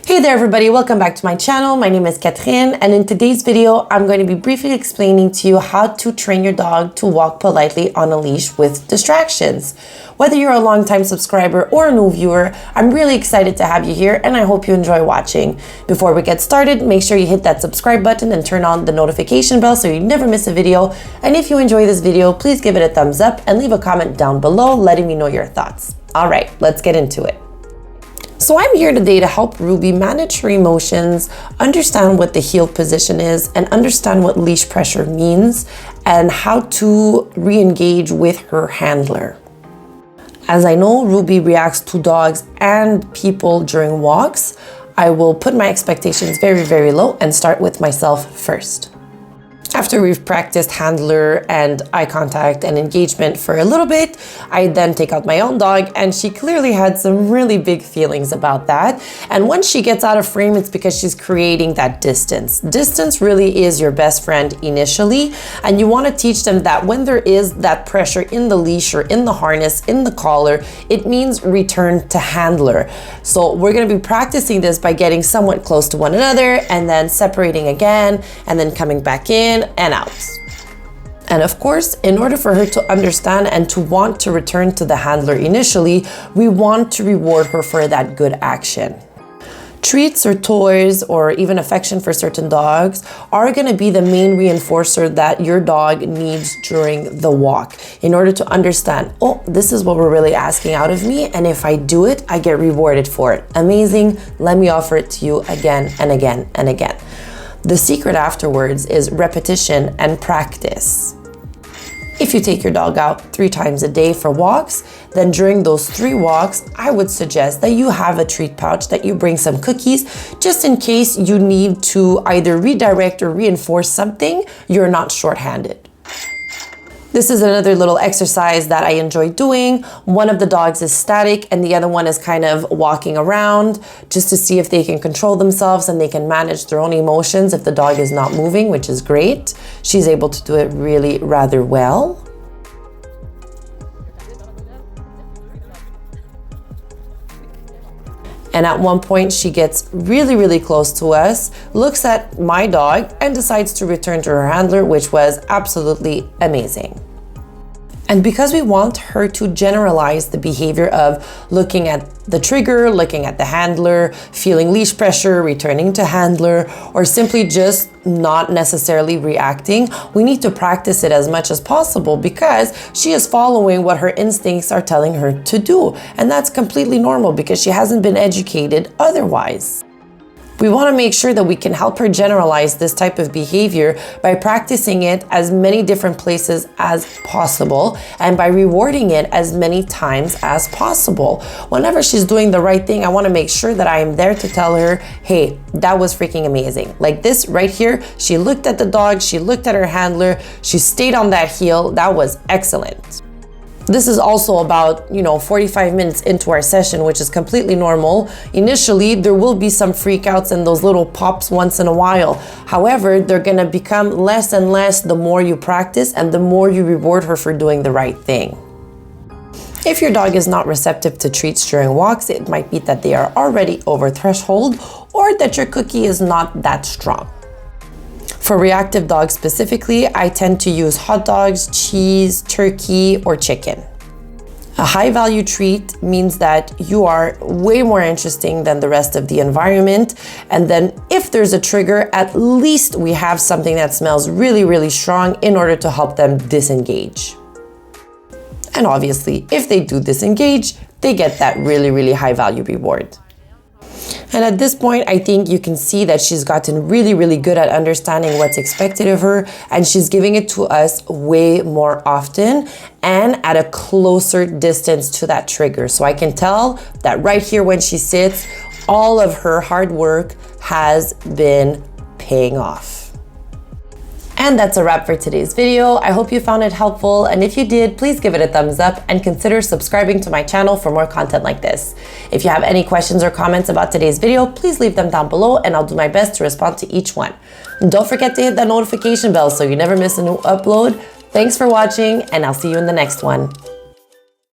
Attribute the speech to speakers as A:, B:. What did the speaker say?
A: Hey there everybody, welcome back to my channel. My name is Catherine, and in today's video, I'm going to be briefly explaining to you how to train your dog to walk politely on a leash with distractions. Whether you're a longtime subscriber or a new viewer, I'm really excited to have you here and I hope you enjoy watching. Before we get started, make sure you hit that subscribe button and turn on the notification bell so you never miss a video. And if you enjoy this video, please give it a thumbs up and leave a comment down below letting me know your thoughts. All right, let's get into it. So I'm here today to help Ruby manage her emotions, understand what the heel position is, and understand what leash pressure means, and how to re-engage with her handler. As I know Ruby reacts to dogs and people during walks, I will put my expectations very, very low and start with myself first. After we've practiced handler and eye contact and engagement for a little bit, I then take out my own dog, and she clearly had some really big feelings about that. And once she gets out of frame, it's because she's creating that distance. Distance really is your best friend initially, and you want to teach them that when there is that pressure in the leash or in the harness, in the collar, it means return to handler. So we're going to be practicing this by getting somewhat close to one another and then separating again and then coming back in and out. And of course, in order for her to understand and to want to return to the handler initially, we want to reward her for that good action. Treats or toys or even affection for certain dogs are going to be the main reinforcer that your dog needs during the walk in order to understand, oh, this is what we're really asking out of me, and if I do it, I get rewarded for it. Amazing, let me offer it to you again and again and again. The secret afterwards is repetition and practice. If you take your dog out 3 times a day for walks, then during those 3 walks, I would suggest that you have a treat pouch, that you bring some cookies, just in case you need to either redirect or reinforce something, you're not shorthanded. This is another little exercise that I enjoy doing. One of the dogs is static and the other one is kind of walking around just to see if they can control themselves and they can manage their own emotions if the dog is not moving, which is great. She's able to do it really rather well. And at one point she gets really, really close to us, looks at my dog and decides to return to her handler, which was absolutely amazing. And because we want her to generalize the behavior of looking at the trigger, looking at the handler, feeling leash pressure, returning to handler, or simply just not necessarily reacting, we need to practice it as much as possible because she is following what her instincts are telling her to do. And that's completely normal because she hasn't been educated otherwise. We want to make sure that we can help her generalize this type of behavior by practicing it as many different places as possible and by rewarding it as many times as possible. Whenever she's doing the right thing, I want to make sure that I am there to tell her, hey, that was freaking amazing. Like this right here, she looked at the dog, she looked at her handler, she stayed on that heel. That was excellent. This is also about, 45 minutes into our session, which is completely normal. Initially, there will be some freakouts and those little pops once in a while. However, they're gonna become less and less the more you practice and the more you reward her for doing the right thing. If your dog is not receptive to treats during walks, it might be that they are already over threshold or that your cookie is not that strong. For reactive dogs specifically, I tend to use hot dogs, cheese, turkey, or chicken. A high value treat means that you are way more interesting than the rest of the environment. And then if there's a trigger, at least we have something that smells really, really strong in order to help them disengage. And obviously, if they do disengage, they get that really, really high value reward. And at this point, I think you can see that she's gotten really, really good at understanding what's expected of her, and she's giving it to us way more often and at a closer distance to that trigger. So I can tell that right here when she sits, all of her hard work has been paying off. And that's a wrap for today's video. I hope you found it helpful, and if you did, please give it a thumbs up and consider subscribing to my channel for more content like this. If you have any questions or comments about today's video, please leave them down below and I'll do my best to respond to each one. And don't forget to hit that notification bell so you never miss a new upload. Thanks for watching, and I'll see you in the next one.